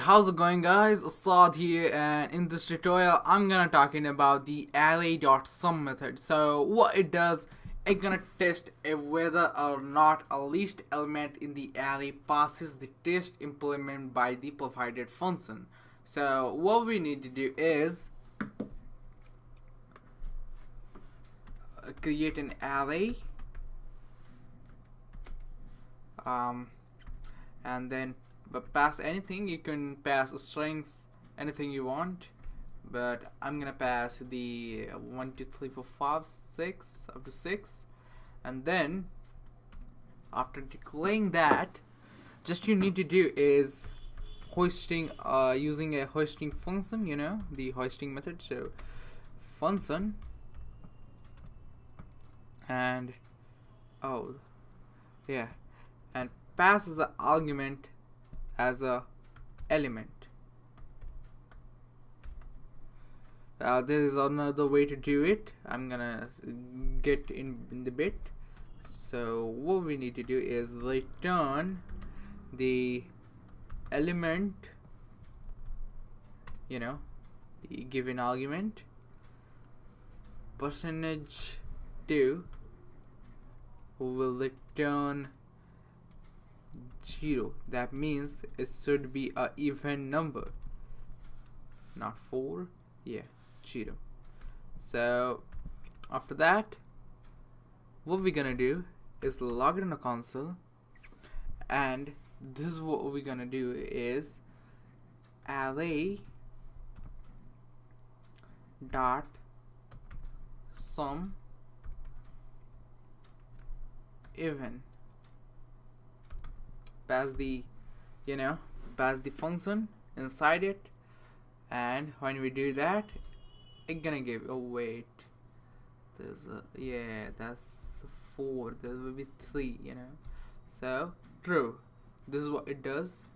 how's it going, guys? Assad here, and in this tutorial I'm gonna talking about the Array.some method. So what it does, it's gonna test whether or not a list element in the array passes the test implemented by the provided function. So what we need to do is create an array, and then pass anything. You can pass a string, anything you want, but I'm gonna pass the 1 2 3 4 5 6 up to 6, and then after declaring that, just you need to do is hoisting using a hoisting function, the hoisting method. So function, and and pass as an argument as a element. There is another way to do it. I'm gonna get in the bit. So what we need to do is return the element, the given argument, %2 will return 0. That means it should be a even number, not 4. 0. So after that, what we're gonna do is log it in the console, and this is what we're gonna do is Array.sum even. Pass the function inside it, and when we do that, it's gonna give there's that's 4, there will be 3, so true. This is what it does.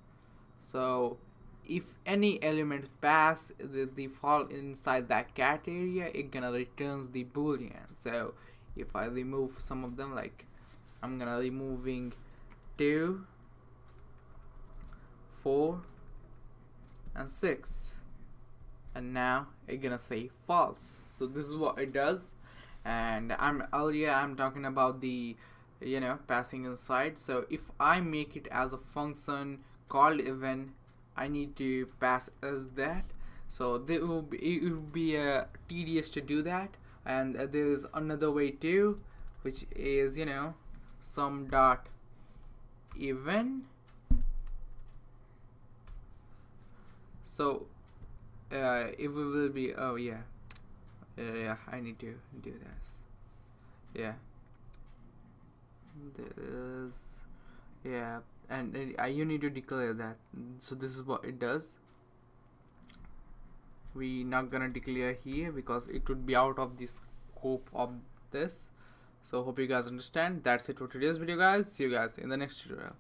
So if any element pass the fall inside that cat area, it gonna returns the boolean. So if I remove some of them, like I'm gonna removing 2, 4 and 6, and now it's gonna say false. So this is what it does. And I'm talking about the passing inside. So if I make it as a function called even, I need to pass as that. So it will be tedious to do that. And there is another way too, which is sum dot even. So it will be I need to do this. And you need to declare that. So this is what it does. We not gonna declare here because it would be out of the scope of this. So hope you guys understand. That's it for today's video, guys. See you guys in the next tutorial.